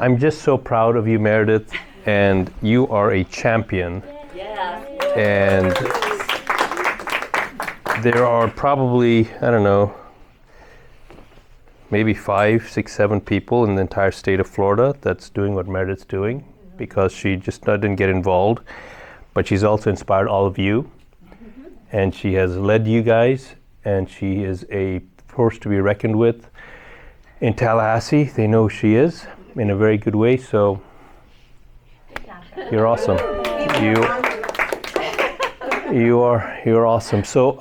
I'm just so proud of you, Meredith, and you are a champion. And there are probably, I don't know, maybe 5, 6, 7 people in the entire state of Florida that's doing what Meredith's doing, because she just didn't get involved, but she's also inspired all of you, and she has led you guys, and she is a force to be reckoned with. In Tallahassee, they know who she is in a very good way, so you're awesome. You're awesome. So,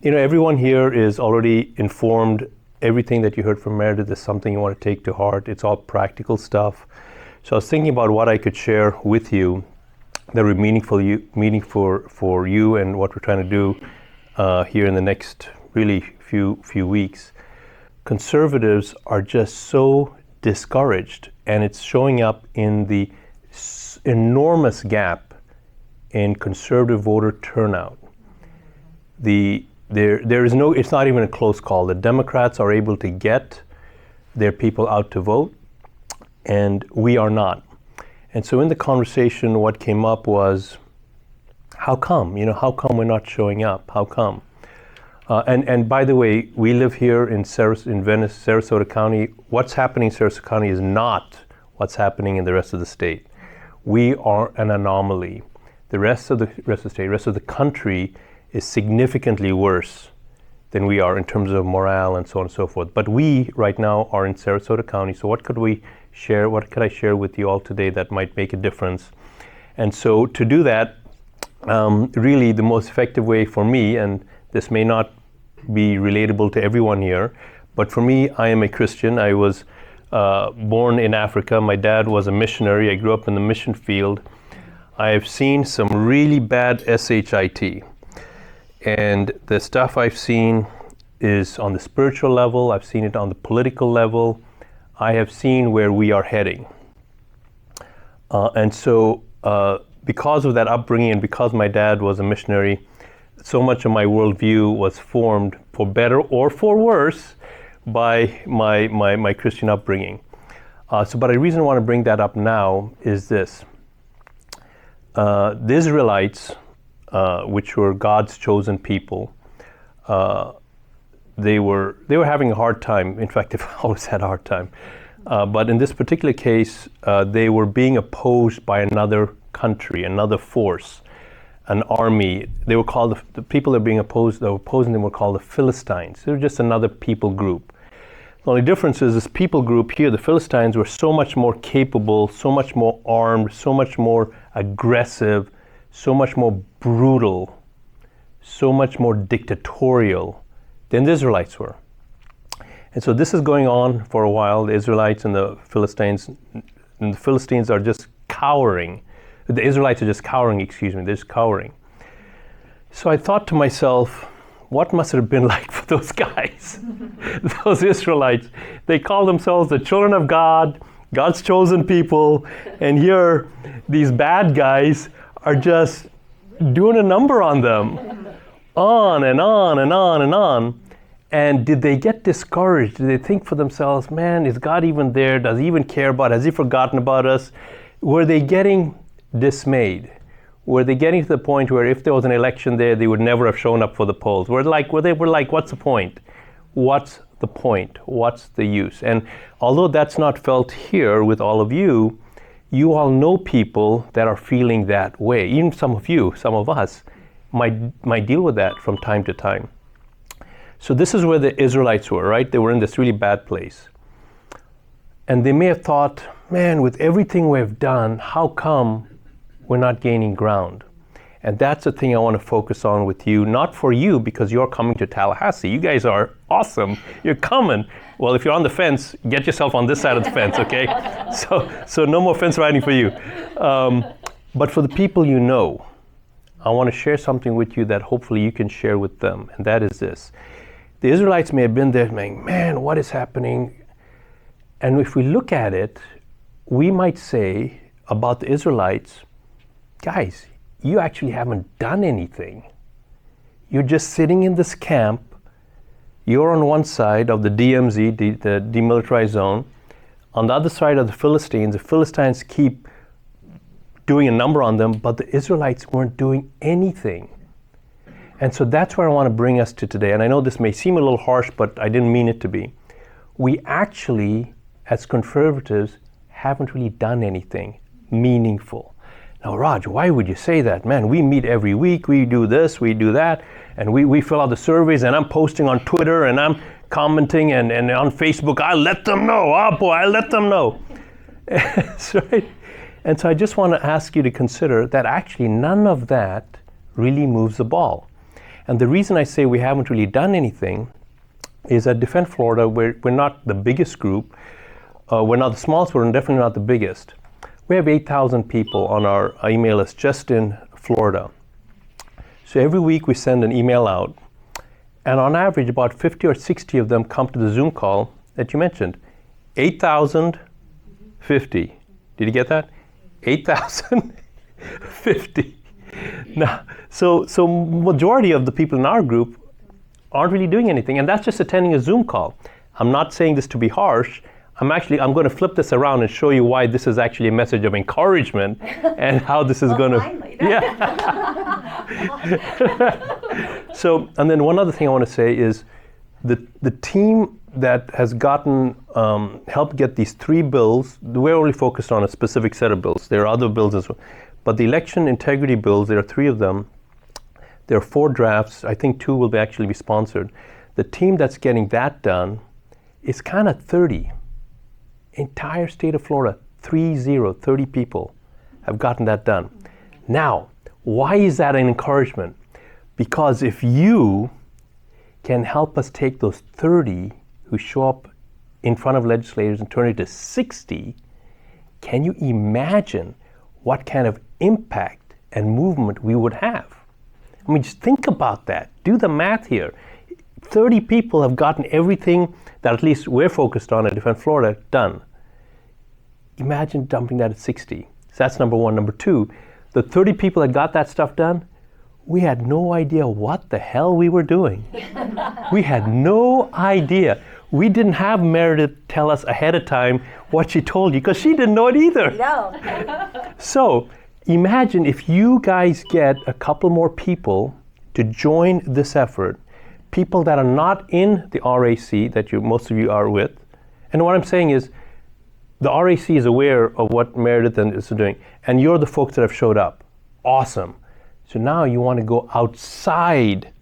everyone here is already informed. Everything that you heard from Meredith is something you want to take to heart. It's all practical stuff. So I was thinking about what I could share with you that would be meaning for you and what we're trying to do here in the next really few weeks. Conservatives are just so discouraged, and it's showing up in the enormous gap in conservative voter turnout. It's not even a close call. The Democrats are able to get their people out to vote, and we are not. And so in the conversation, what came up was, how come? How come we're not showing up? How come? And by the way, we live here in Sarasota County. What's happening in Sarasota County is not what's happening in the rest of the state. We are an anomaly. The rest of the country is significantly worse than we are in terms of morale and so on and so forth. But we right now are in Sarasota County, so what could I share with you all today that might make a difference? And so to do that, really the most effective way for me, and this may not be relatable to everyone here, but for me, I am a Christian. I was born in Africa. My dad was a missionary. I grew up in the mission field. I have seen some really bad SHIT. And the stuff I've seen is on the spiritual level. I've seen it on the political level. I have seen where we are heading. And so because of that upbringing and because my dad was a missionary, so much of my worldview was formed, for better or for worse, by my Christian upbringing. But the reason I want to bring that up now is this. The Israelites, which were God's chosen people, they were having a hard time. In fact, they've always had a hard time. But in this particular case, they were being opposed by another country, another force, an army. They were called, the people that were opposing them were called the Philistines. They were just another people group. The only difference is this people group here, the Philistines, were so much more capable, so much more armed, so much more aggressive, so much more brutal, so much more dictatorial than the Israelites were. And so this is going on for a while. The Israelites and the Philistines are just cowering. The Israelites are just cowering, they're just cowering. So I thought to myself, what must it have been like for those guys, those Israelites? They call themselves the children of God, God's chosen people, and here these bad guys are just doing a number on them, on and on and on and on. And did they get discouraged? Did they think for themselves, man, is God even there? Does he even care about us? Has he forgotten about us? Were they getting dismayed? Were they getting to the point where if there was an election there, they would never have shown up for the polls? Were they like, what's the point? What's the point? What's the use? And although that's not felt here with all of you, you all know people that are feeling that way. Even some of us might deal with that from time to time. So this is where the Israelites were, right? They were in this really bad place. And they may have thought, man, with everything we've done, how come we're not gaining ground? And that's the thing I want to focus on with you, not for you because you're coming to Tallahassee. You guys are awesome. You're coming. Well, if you're on the fence, get yourself on this side of the fence, okay? So no more fence riding for you. But for the people you know, I want to share something with you that hopefully you can share with them, and that is this. The Israelites may have been there saying, man, what is happening? And if we look at it, we might say about the Israelites, guys, you actually haven't done anything. You're just sitting in this camp. You're on one side of the DMZ, the demilitarized zone. On the other side of the Philistines keep doing a number on them, but the Israelites weren't doing anything. And so that's where I want to bring us to today. And I know this may seem a little harsh, but I didn't mean it to be. We actually, as conservatives, haven't really done anything meaningful. Now, Raj, why would you say that? Man, we meet every week, we do this, we do that, and we fill out the surveys, and I'm posting on Twitter, and I'm commenting, and on Facebook, I let them know. Oh boy, I let them know. That's right. And so I just want to ask you to consider that actually none of that really moves the ball. And the reason I say we haven't really done anything is at Defend Florida, we're not the biggest group. We're not the smallest, we're definitely not the biggest. We have 8,000 people on our email list just in Florida. So every week we send an email out, and on average about 50 or 60 of them come to the Zoom call that you mentioned. 8,050. Did you get that? 8,050. Now, so majority of the people in our group aren't really doing anything, and that's just attending a Zoom call. I'm not saying this to be harsh. I'm going to flip this around and show you why this is actually a message of encouragement and how this is going to. Yeah. So, and then one other thing I want to say is the team that has gotten helped get these 3 bills. We're only focused on a specific set of bills. There are other bills as well, but the election integrity bills, there are 3 of them. There are 4 drafts. I think 2 will actually be sponsored. The team that's getting that done is kind of 30. Entire state of Florida, 30 people have gotten that done. Now, why is that an encouragement? Because if you can help us take those 30 who show up in front of legislators and turn it to 60, can you imagine what kind of impact and movement we would have? I mean, just think about that. Do the math here. 30 people have gotten everything that at least we're focused on at Defend Florida done. Imagine dumping that at 60. So that's number 1. Number 2, the 30 people that got that stuff done, we had no idea what the hell we were doing. We had no idea. We didn't have Meredith tell us ahead of time what she told you, because she didn't know it either. No. So imagine if you guys get a couple more people to join this effort, people that are not in the RAC that most of you are with. And what I'm saying is, the RAC is aware of what Meredith is doing, and you're the folks that have showed up. Awesome. So now you want to go outside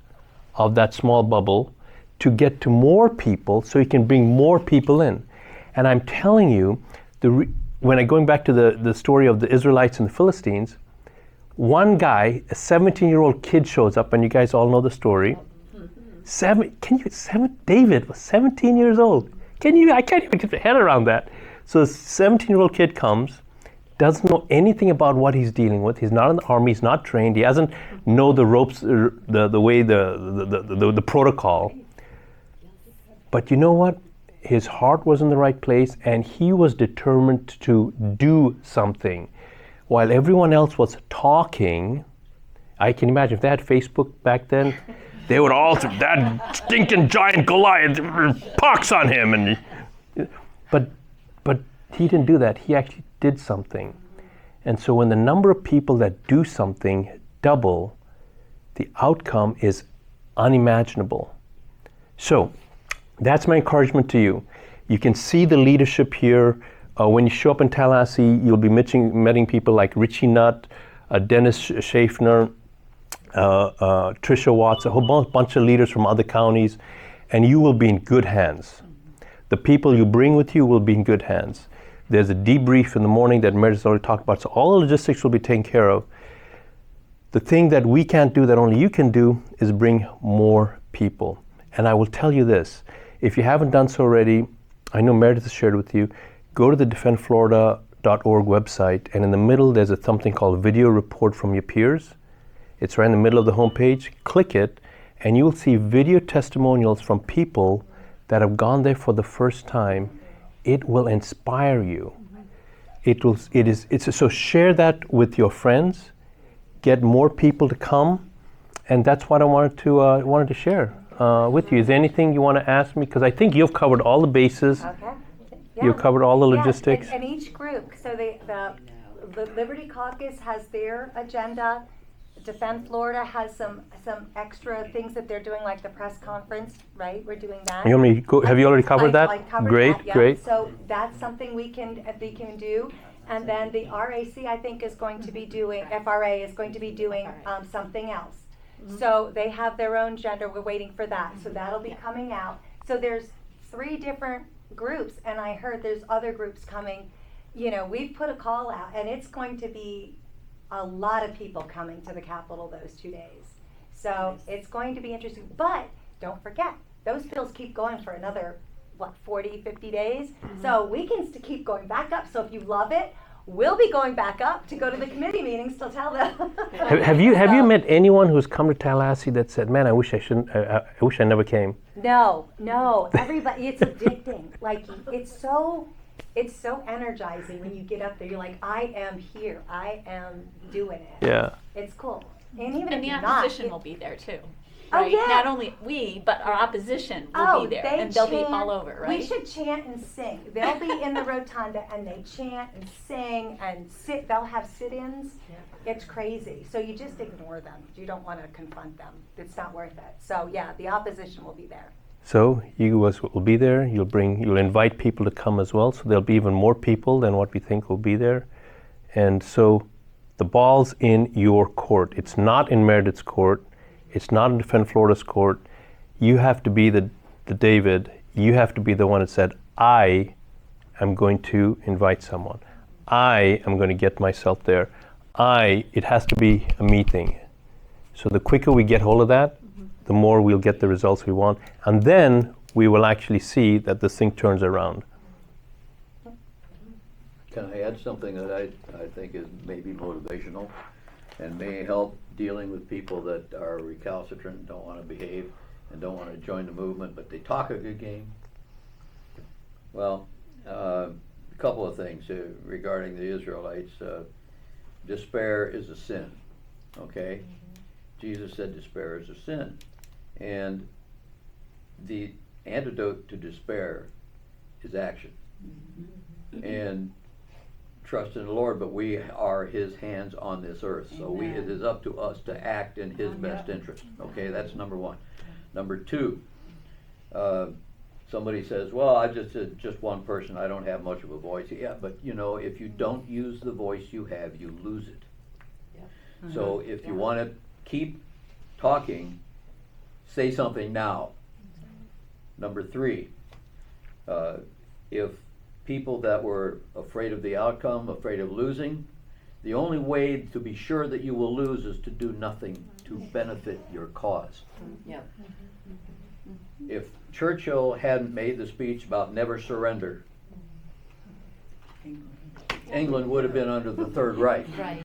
of that small bubble to get to more people so you can bring more people in. And I'm telling you, going back to the story of the Israelites and the Philistines, one guy, a 17-year-old kid shows up, and you guys all know the story. David was 17 years old. I can't even get my head around that. So a 17-year-old kid comes, doesn't know anything about what he's dealing with. He's not in the army, he's not trained, he doesn't know the ropes, the way, the protocol. But you know what? His heart was in the right place, and he was determined to do something. While everyone else was talking, I can imagine if they had Facebook back then, they would all, that stinking giant Goliath, pox on him. But he didn't do that. He actually did something. And so when the number of people that do something double, the outcome is unimaginable. So that's my encouragement to you. You can see the leadership here. When you show up in Tallahassee, you'll be meeting people like Richie Nutt, Dennis Schaffner, Tricia Watts, a whole bunch of leaders from other counties, and you will be in good hands. The people you bring with you will be in good hands. There's a debrief in the morning that Meredith already talked about, so all the logistics will be taken care of. The thing that we can't do, that only you can do, is bring more people. And I will tell you this, if you haven't done so already, I know Meredith has shared with you, go to the defendflorida.org website, and in the middle there's something called Video Report from Your Peers. It's right in the middle of the homepage. Click it, and you will see video testimonials from people that have gone there for the first time. It will inspire you. So share that with your friends, get more people to come, and that's what I wanted to share with you. Is there anything you want to ask me? Because I think you've covered all the bases. Okay. You covered all the Yes, logistics? and each group, so the Liberty Caucus has their agenda. Defend Florida has some extra things that they're doing, like the press conference, right? We're doing that. You want me to go, have you already covered that? I covered Great, that, yeah. great. So that's something we can do. And then the RAC, I think, is going to be doing, FRA is going to be doing something else. So they have their own agenda. We're waiting for that. So that'll be coming out. So there's 3 different groups, and I heard there's other groups coming. You know, we've put a call out, and it's going to be a lot of people coming to the Capitol those 2 days. So it's going to be interesting. But don't forget, those bills keep going for another, 40, 50 days. So we can keep going back up. So if you love it, we'll be going back up to go to the committee meetings to tell them. Have you met anyone who's come to Tallahassee that said, "Man, I wish I wish I never came"? No, everybody, it's addicting. Like, it's so energizing when you get up there. You're like, I am here. I am doing it. Yeah. It's cool. And even And if the you're opposition not, will be there too. Oh, Right? yeah. Not only we, but our opposition will be there, and they'll be all over, right? We should chant and sing. They'll be in the rotunda, and they chant and sing and sit. They'll have sit-ins. It's crazy. So you just ignore them. You don't want to confront them. It's not worth it. So yeah, the opposition will be there. So you guys will be there. You'll invite people to come as well. So there'll be even more people than what we think will be there. And so the ball's in your court. It's not in Meredith's court. It's not in Defend Florida's court. You have to be the David. You have to be the one that said, I am going to invite someone. I am going to get myself there. It has to be a meeting. So the quicker we get hold of that, the more we'll get the results we want. And then we will actually see that this thing turns around. Can I add something that I think is maybe motivational and may help dealing with people that are recalcitrant and don't want to behave and don't want to join the movement, but they talk a good game? Well, a couple of things regarding the Israelites. Despair is a sin, okay? Jesus said despair is a sin. And the antidote to despair is action. And trust in the Lord, but we are His hands on this earth. So it is up to us to act in His best interest. Okay, that's number one. Number two, somebody says, well, I just one person, I don't have much of a voice. Yeah, but you know, if you don't use the voice you have, you lose it. So if you want to keep talking, say something now. Number three, if people that were afraid of the outcome, afraid of losing, the only way to be sure that you will lose is to do nothing to benefit your cause. Yep. If Churchill hadn't made the speech about never surrender, England would have been under the Third Reich. Right.